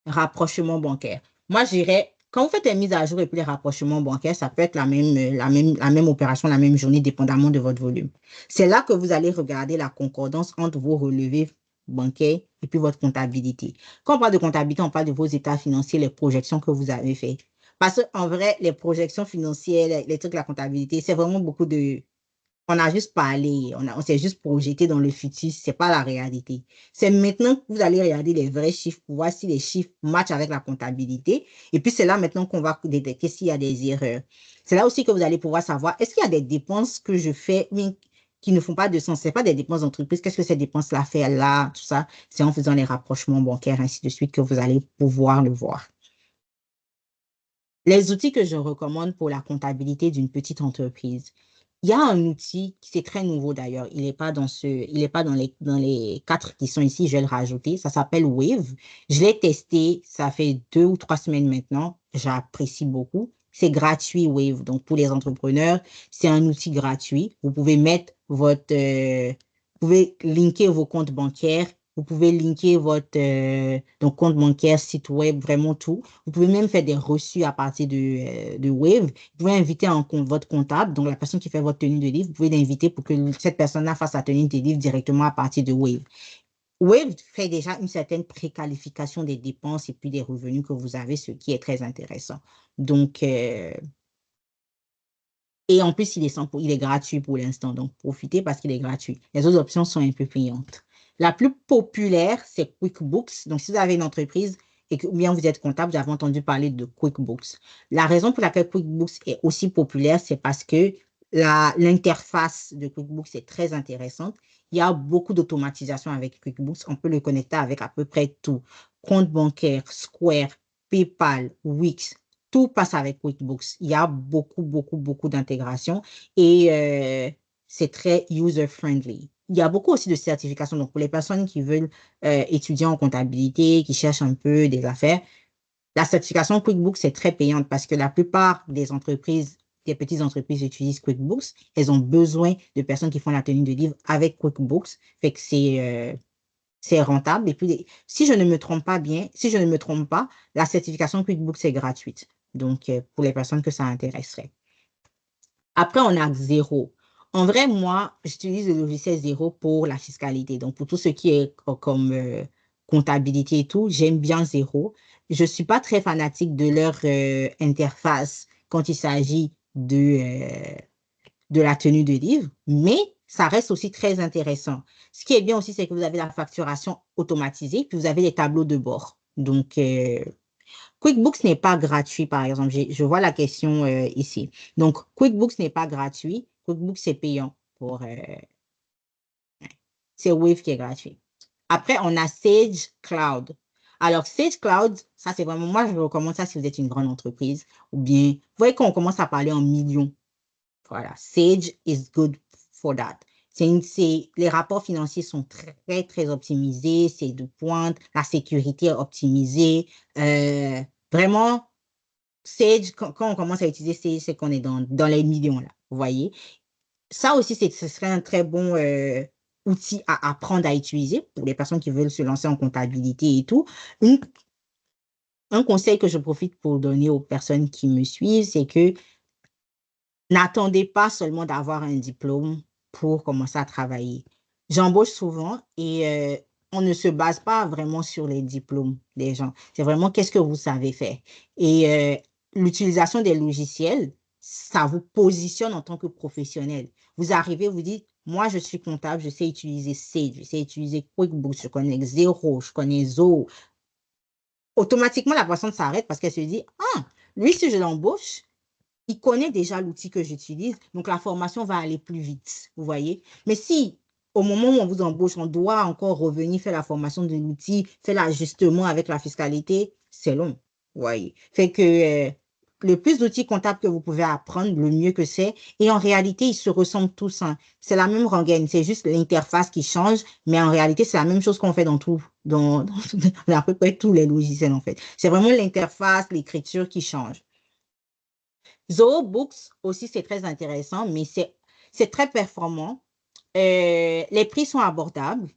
A: rapprochement bancaire. Moi, je dirais, quand vous faites les mises à jour et puis les rapprochements bancaires, ça peut être la même opération, la même journée, dépendamment de votre volume. C'est là que vous allez regarder la concordance entre vos relevés bancaires et puis votre comptabilité. Quand on parle de comptabilité, on parle de vos états financiers, les projections que vous avez faites. Parce qu'en vrai, les projections financières, les trucs de la comptabilité, c'est vraiment beaucoup de... On a juste parlé, on s'est juste projeté dans le futur, c'est pas la réalité. C'est maintenant que vous allez regarder les vrais chiffres pour voir si les chiffres matchent avec la comptabilité. Et puis, c'est là maintenant qu'on va détecter s'il y a des erreurs. C'est là aussi que vous allez pouvoir savoir, est-ce qu'il y a des dépenses que je fais mais qui ne font pas de sens? Ce n'est pas des dépenses d'entreprise. Qu'est-ce que ces dépenses-là font là? Tout ça, c'est en faisant les rapprochements bancaires, ainsi de suite, que vous allez pouvoir le voir. Les outils que je recommande pour la comptabilité d'une petite entreprise. Il y a un outil qui c'est très nouveau d'ailleurs. Il n'est pas dans les 4 qui sont ici. Je vais le rajouter. Ça s'appelle Wave. Je l'ai testé. Ça fait 2 ou 3 semaines maintenant. J'apprécie beaucoup. C'est gratuit, Wave. Donc, pour les entrepreneurs, c'est un outil gratuit. Vous pouvez mettre vous pouvez linker vos comptes bancaires Vous pouvez linker votre donc compte bancaire, site web, vraiment tout. Vous pouvez même faire des reçus à partir de Wave. Vous pouvez inviter votre comptable, donc la personne qui fait votre tenue de livre, vous pouvez l'inviter pour que cette personne-là fasse la tenue de livre directement à partir de Wave. Wave fait déjà une certaine préqualification des dépenses et puis des revenus que vous avez, ce qui est très intéressant. Donc, et en plus, il est gratuit pour l'instant, donc profitez parce qu'il est gratuit. Les autres options sont un peu payantes. La plus populaire, c'est QuickBooks. Donc, si vous avez une entreprise et que ou bien vous êtes comptable, vous avez entendu parler de QuickBooks. La raison pour laquelle QuickBooks est aussi populaire, c'est parce que l'interface de QuickBooks est très intéressante. Il y a beaucoup d'automatisation avec QuickBooks. On peut le connecter avec à peu près tout. Compte bancaire, Square, PayPal, Wix, tout passe avec QuickBooks. Il y a beaucoup, beaucoup, beaucoup d'intégration et c'est très user-friendly. Il y a beaucoup aussi de certifications. Donc, pour les personnes qui veulent étudier en comptabilité, qui cherchent un peu des affaires, la certification QuickBooks est très payante parce que la plupart des entreprises, des petites entreprises utilisent QuickBooks. Elles ont besoin de personnes qui font la tenue de livre avec QuickBooks. Fait que c'est rentable. Et puis, si je ne me trompe pas, la certification QuickBooks est gratuite. Donc, pour les personnes que ça intéresserait. Après, on a Xero. En vrai, moi, j'utilise le logiciel Xero pour la fiscalité. Donc, pour tout ce qui est comme comptabilité et tout, j'aime bien Xero. Je ne suis pas très fanatique de leur interface quand il s'agit de la tenue de livre, mais ça reste aussi très intéressant. Ce qui est bien aussi, c'est que vous avez la facturation automatisée, puis vous avez les tableaux de bord. Donc, QuickBooks n'est pas gratuit, par exemple. Je vois la question ici. Donc, QuickBooks n'est pas gratuit. QuickBooks, c'est payant. C'est Wave qui est gratuit. Après, on a Sage Cloud. Alors, Sage Cloud, ça, c'est vraiment, moi, je vous recommande ça si vous êtes une grande entreprise. Ou bien, vous voyez qu'on commence à parler en millions. Voilà, Sage is good for that. Les rapports financiers sont très, très optimisés, c'est de pointe, la sécurité est optimisée. Vraiment, Sage, quand on commence à utiliser Sage, c'est qu'on est dans les millions, là, vous voyez. Ça aussi, ce serait un très bon outil à apprendre à utiliser pour les personnes qui veulent se lancer en comptabilité et tout. Un conseil que je profite pour donner aux personnes qui me suivent, c'est que n'attendez pas seulement d'avoir un diplôme pour commencer à travailler. J'embauche souvent et on ne se base pas vraiment sur les diplômes des gens. C'est vraiment qu'est-ce que vous savez faire. Et l'utilisation des logiciels, ça vous positionne en tant que professionnel. Vous arrivez, vous dites, moi, je suis comptable, je sais utiliser Sage, je sais utiliser QuickBooks, je connais Xero, je connais Zoho. Automatiquement, la personne s'arrête parce qu'elle se dit, ah, lui, si je l'embauche, il connaît déjà l'outil que j'utilise, donc la formation va aller plus vite, vous voyez. Mais si au moment où on vous embauche, on doit encore revenir faire la formation de l'outil, faire l'ajustement avec la fiscalité, c'est long, vous voyez. Fait que le plus d'outils comptables que vous pouvez apprendre, le mieux que c'est. Et en réalité, ils se ressemblent tous, hein. C'est la même rengaine, c'est juste l'interface qui change, mais en réalité, c'est la même chose qu'on fait dans à peu près tous les logiciels, en fait. C'est vraiment l'interface, l'écriture qui change. Zoho Books aussi, c'est très intéressant, mais c'est très performant. Les prix sont abordables.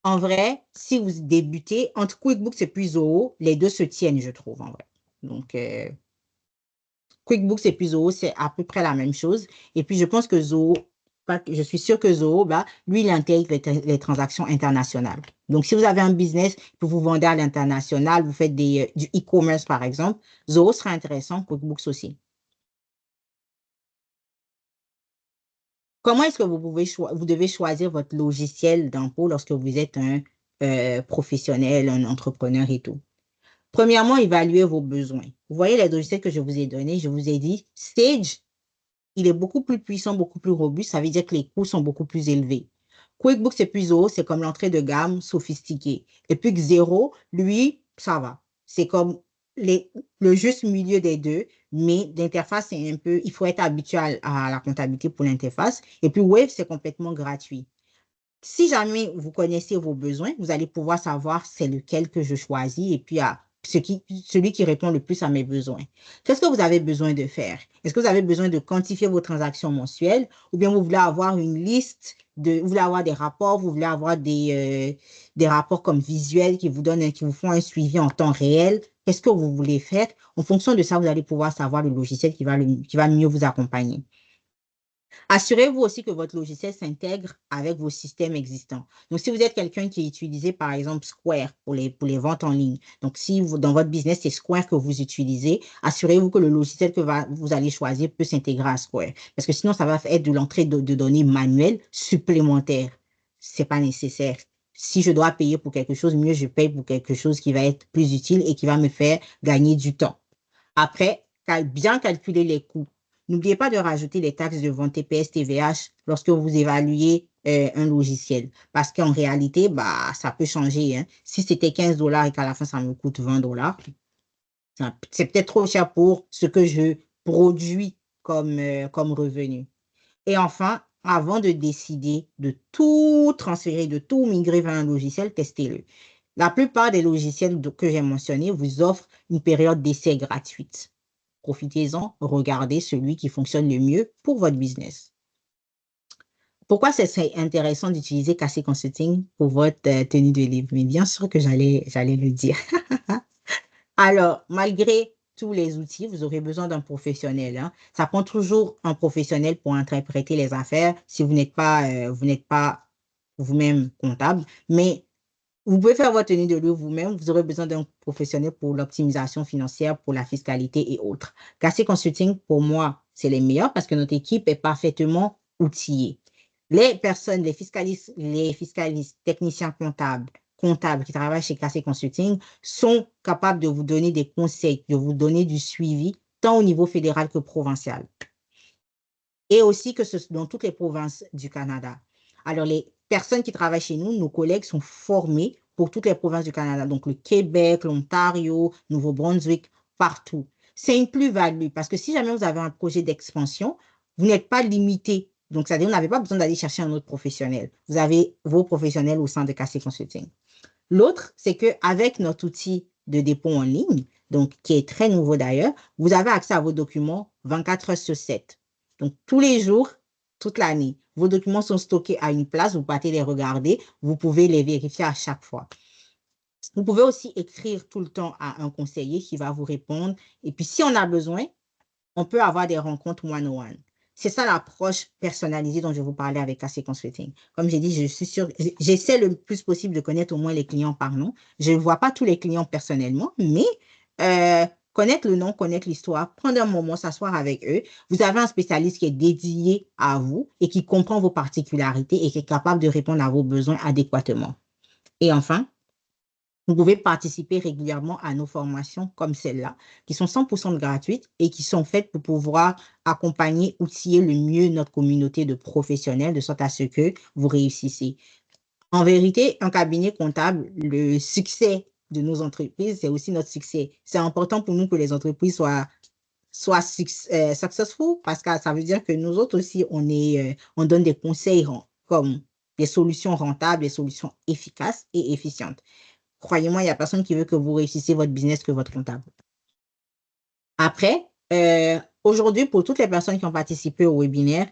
A: En vrai, si vous débutez, entre QuickBooks et puis Zoho, les deux se tiennent, je trouve, en vrai. Donc, QuickBooks et puis Zoho, c'est à peu près la même chose. Et puis, je pense que Zoho, je suis sûre que Zoho, bah, lui, il intègre les transactions internationales. Donc, si vous avez un business que vous vendez à l'international, vous faites du e-commerce, par exemple, Zoho sera intéressant, QuickBooks aussi. Comment est-ce que vous devez choisir votre logiciel d'impôt lorsque vous êtes un professionnel, un entrepreneur et tout? Premièrement, évaluer vos besoins. Vous voyez les logiciels que je vous ai donnés, je vous ai dit, Sage, il est beaucoup plus puissant, beaucoup plus robuste, ça veut dire que les coûts sont beaucoup plus élevés. QuickBooks et plus haut, c'est comme l'entrée de gamme sophistiquée. Et puis Xero, lui, ça va. C'est comme le juste milieu des deux, mais l'interface, c'est un peu, il faut être habitué à la comptabilité pour l'interface. Et puis Wave, c'est complètement gratuit. Si jamais vous connaissez vos besoins, vous allez pouvoir savoir c'est lequel que je choisis et puis celui qui répond le plus à mes besoins. Qu'est-ce que vous avez besoin de faire? Est-ce que vous avez besoin de quantifier vos transactions mensuelles ou bien vous voulez avoir une liste vous voulez avoir des rapports, vous voulez avoir des rapports comme visuels qui qui vous font un suivi en temps réel? Qu'est-ce que vous voulez faire? En fonction de ça, vous allez pouvoir savoir le logiciel qui va mieux vous accompagner. Assurez-vous aussi que votre logiciel s'intègre avec vos systèmes existants. Donc, si vous êtes quelqu'un qui utilisait, par exemple, Square pour les ventes en ligne, donc si dans votre business, c'est Square que vous utilisez, assurez-vous que le logiciel que vous allez choisir peut s'intégrer à Square. Parce que sinon, ça va être de l'entrée de données manuelles supplémentaires. Ce n'est pas nécessaire. Si je dois payer pour quelque chose, mieux je paye pour quelque chose qui va être plus utile et qui va me faire gagner du temps. Après, bien calculer les coûts. N'oubliez pas de rajouter les taxes de vente TPS, TVH lorsque vous évaluez un logiciel. Parce qu'en réalité, bah, ça peut changer. Hein. Si c'était 15 $ et qu'à la fin, ça me coûte 20 $, c'est peut-être trop cher pour ce que je produis comme revenu. Et enfin, avant de décider de tout transférer, de tout migrer vers un logiciel, testez-le. La plupart des logiciels que j'ai mentionnés vous offrent une période d'essai gratuite. Profitez-en, regardez celui qui fonctionne le mieux pour votre business. Pourquoi c'est intéressant d'utiliser KC Consulting pour votre tenue de livre? Mais bien sûr que j'allais le dire. Alors, malgré tous les outils, vous aurez besoin d'un professionnel. Hein. Ça prend toujours un professionnel pour interpréter les affaires si vous n'êtes pas vous-même comptable. Mais vous pouvez faire votre tenue de livre vous-même. Vous aurez besoin d'un professionnel pour l'optimisation financière, pour la fiscalité et autres. KC Consulting, pour moi, c'est les meilleurs parce que notre équipe est parfaitement outillée. Les personnes, les fiscalistes, techniciens comptables qui travaillent chez KC Consulting sont capables de vous donner des conseils, de vous donner du suivi, tant au niveau fédéral que provincial. Et aussi que dans toutes les provinces du Canada. Alors, les personnes qui travaillent chez nous, nos collègues sont formés pour toutes les provinces du Canada. Donc, le Québec, l'Ontario, Nouveau-Brunswick, partout. C'est une plus-value parce que si jamais vous avez un projet d'expansion, vous n'êtes pas limité. Donc, c'est-à-dire, vous n'avez pas besoin d'aller chercher un autre professionnel. Vous avez vos professionnels au sein de KC Consulting. L'autre, c'est qu'avec notre outil de dépôt en ligne, donc qui est très nouveau d'ailleurs, vous avez accès à vos documents 24 heures sur 7. Donc, tous les jours, toute l'année, vos documents sont stockés à une place, vous partez les regarder, vous pouvez les vérifier à chaque fois. Vous pouvez aussi écrire tout le temps à un conseiller qui va vous répondre. Et puis, si on a besoin, on peut avoir des rencontres one-on-one. C'est ça l'approche personnalisée dont je vous parlais avec KC Consulting. Comme j'ai dit, j'essaie le plus possible de connaître au moins les clients par nom. Je ne vois pas tous les clients personnellement, mais connaître le nom, connaître l'histoire, prendre un moment, s'asseoir avec eux. Vous avez un spécialiste qui est dédié à vous et qui comprend vos particularités et qui est capable de répondre à vos besoins adéquatement. Et enfin, vous pouvez participer régulièrement à nos formations comme celle-là, qui sont 100% gratuites et qui sont faites pour pouvoir accompagner, outiller le mieux notre communauté de professionnels, de sorte à ce que vous réussissez. En vérité, un cabinet comptable, le succès de nos entreprises, c'est aussi notre succès. C'est important pour nous que les entreprises soient successful parce que ça veut dire que nous autres aussi, on donne des conseils comme des solutions rentables, des solutions efficaces et efficientes. Croyez-moi, il n'y a personne qui veut que vous réussissiez votre business que votre comptable. Après, aujourd'hui, pour toutes les personnes qui ont participé au webinaire,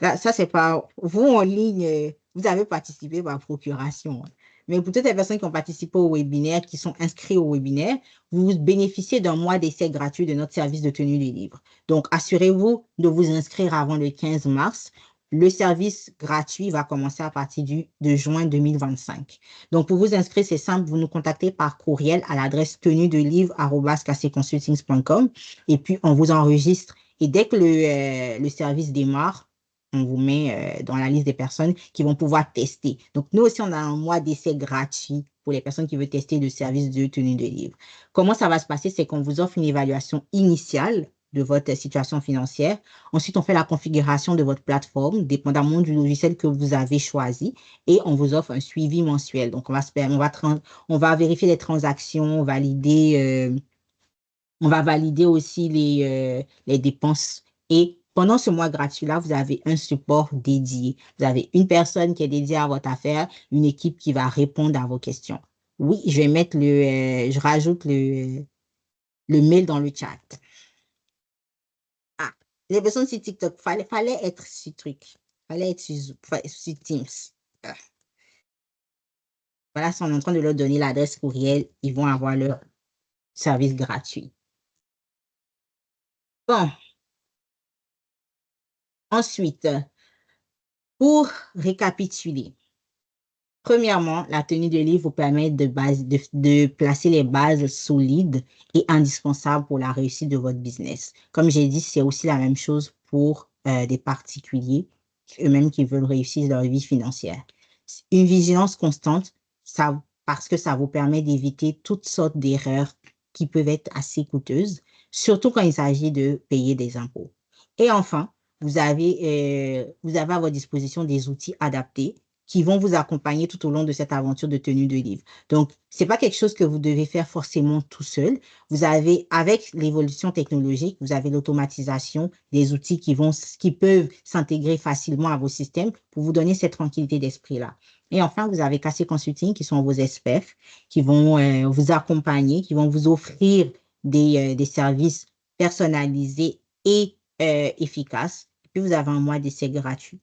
A: là, ça, c'est pas vous en ligne, vous avez participé par procuration. Mais pour toutes les personnes qui ont participé au webinaire, qui sont inscrits au webinaire, vous bénéficiez d'un mois d'essai gratuit de notre service de tenue de livre. Donc, assurez-vous de vous inscrire avant le 15 mars. Le service gratuit va commencer à partir de juin 2025. Donc, pour vous inscrire, c'est simple, vous nous contactez par courriel à l'adresse tenuedelivre@kcconsultings.com et puis on vous enregistre. Et dès que le service démarre, on vous met dans la liste des personnes qui vont pouvoir tester. Donc, nous aussi, on a un mois d'essai gratuit pour les personnes qui veulent tester le service de tenue de livre. Comment ça va se passer? C'est qu'on vous offre une évaluation initiale de votre situation financière. Ensuite, on fait la configuration de votre plateforme, dépendamment du logiciel que vous avez choisi, et on vous offre un suivi mensuel. Donc, on va vérifier les transactions, on va valider aussi les dépenses. Et pendant ce mois gratuit-là, vous avez un support dédié. Vous avez une personne qui est dédiée à votre affaire, une équipe qui va répondre à vos questions. Oui, je vais mettre je rajoute le mail dans le chat. Ah, les personnes sur TikTok, fallait être sur truc. Fallait être sur Teams. Ah, voilà, si on est en train de leur donner l'adresse courriel, ils vont avoir leur service gratuit. Bon, ensuite, pour récapituler, premièrement, la tenue de livre vous permet de placer les bases solides et indispensables pour la réussite de votre business. Comme j'ai dit, c'est aussi la même chose pour des particuliers, eux-mêmes qui veulent réussir leur vie financière. Une vigilance constante, parce que ça vous permet d'éviter toutes sortes d'erreurs qui peuvent être assez coûteuses, surtout quand il s'agit de payer des impôts. Et enfin, vous avez à votre disposition des outils adaptés qui vont vous accompagner tout au long de cette aventure de tenue de livre. Donc, c'est pas quelque chose que vous devez faire forcément tout seul. Vous avez, avec l'évolution technologique, vous avez l'automatisation des outils qui peuvent s'intégrer facilement à vos systèmes pour vous donner cette tranquillité d'esprit-là. Et enfin, vous avez KC Consulting qui sont vos experts, qui vont vous accompagner, qui vont vous offrir des services personnalisés et efficaces. Et puis, vous avez un mois d'essai gratuit.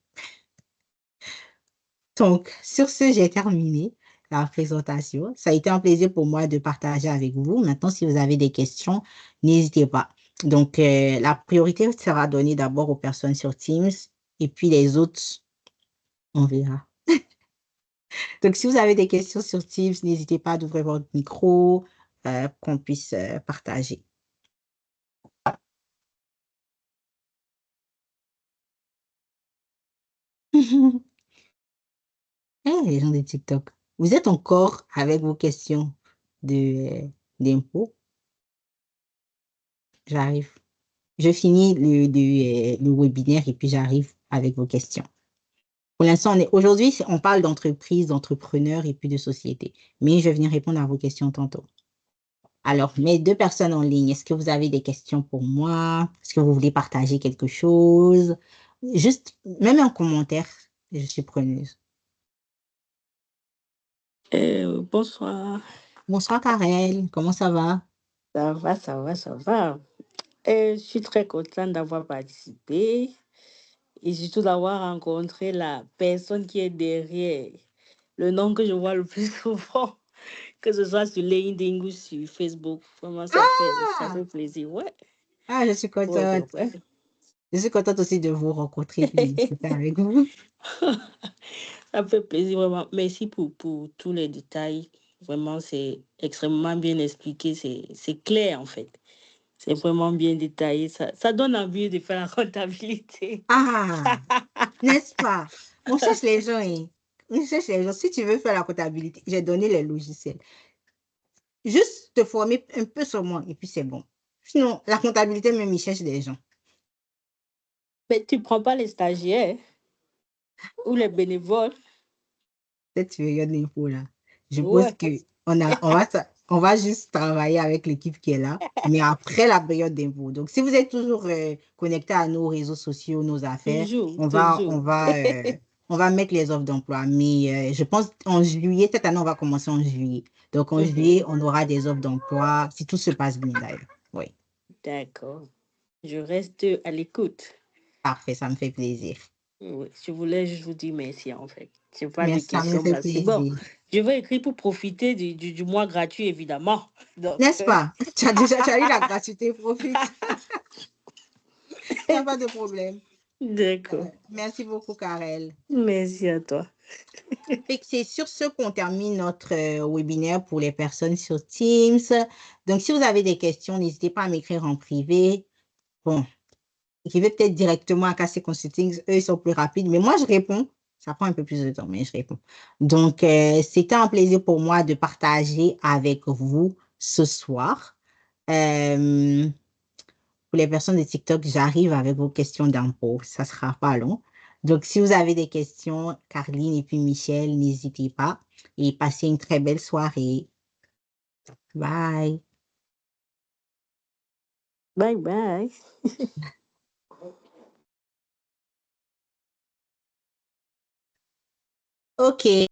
A: Donc, sur ce, j'ai terminé la présentation. Ça a été un plaisir pour moi de partager avec vous. Maintenant, si vous avez des questions, n'hésitez pas. Donc, la priorité sera donnée d'abord aux personnes sur Teams et puis les autres, on verra. Donc, si vous avez des questions sur Teams, n'hésitez pas d'ouvrir votre micro, qu'on puisse partager. Les gens de TikTok, vous êtes encore avec vos questions d'impôts? J'arrive. Je finis le webinaire et puis j'arrive avec vos questions. Pour l'instant, aujourd'hui, on parle d'entreprise, d'entrepreneurs et puis de société. Mais je vais venir répondre à vos questions tantôt. Alors, mes deux personnes en ligne, est-ce que vous avez des questions pour moi? Est-ce que vous voulez partager quelque chose? Juste, même un commentaire, je suis preneuse.
B: Bonsoir.
A: Bonsoir, Karel. Comment ça va?
B: Ça va, ça va, ça va. Je suis très contente d'avoir participé et surtout d'avoir rencontré la personne qui est derrière le nom que je vois le plus souvent, que ce soit sur LinkedIn ou sur Facebook. Vraiment, ça
A: Ah!
B: fait plaisir. Ouais,
A: Ah, je suis
B: ouais, ouais,
A: contente.
B: ouais.
A: Je suis contente aussi de vous rencontrer puis de discuter avec vous.
B: Ça fait plaisir, vraiment. Merci pour tous les détails. Vraiment, c'est extrêmement bien expliqué. C'est clair, en fait. C'est vraiment bien détaillé. Ça donne envie de faire la comptabilité.
A: Ah! N'est-ce pas? On cherche les gens, hein. On cherche les gens. Si tu veux faire la comptabilité, j'ai donné les logiciels. Juste te former un peu sur moi et puis c'est bon. Sinon, la comptabilité, même, ils cherchent des gens.
B: Mais tu prends pas les stagiaires ou les bénévoles.
A: Peut-être tu regardes l'info là. Je pense
B: Ouais,
A: que on va juste travailler avec l'équipe qui est là, mais après la période d'impôt. Donc, si vous êtes toujours connecté à nos réseaux sociaux, nos affaires,
B: toujours, toujours.
A: on va mettre les offres d'emploi. Mais je pense en juillet, cette année, on va commencer en juillet. Donc, en
B: Mhm.
A: juillet, on aura des offres d'emploi, si tout se passe bien d'ailleurs. Oui,
B: D'accord. Je reste à l'écoute.
A: parfait, ça me fait plaisir.
B: Oui, je voulais juste vous dire merci, en fait. Je n'ai pas de
A: Merci, ça me
B: questions
A: fait
B: parce que, bon,
A: plaisir.
B: je vais écrire pour profiter du mois gratuit, évidemment. Donc,
A: N'est-ce pas? Tu as eu la gratuité, profite. Il n'y a pas de problème.
B: d'accord.
A: Merci beaucoup, Karel.
B: Merci à toi.
A: Fait que c'est sur ce qu'on termine notre webinaire pour les personnes sur Teams. Donc, si vous avez des questions, n'hésitez pas à m'écrire en privé. Bon, écrivez peut-être directement à KC Consulting. Eux, ils sont plus rapides, mais moi, je réponds. Ça prend un peu plus de temps, mais je réponds. Donc, c'était un plaisir pour moi de partager avec vous ce soir. Euh, Pour les personnes de TikTok, j'arrive avec vos questions d'impôt. Ça sera pas long. Donc, si vous avez des questions, Carline et puis Michel, n'hésitez pas. Et passez une très belle soirée. Bye.
B: Bye bye.
A: OK.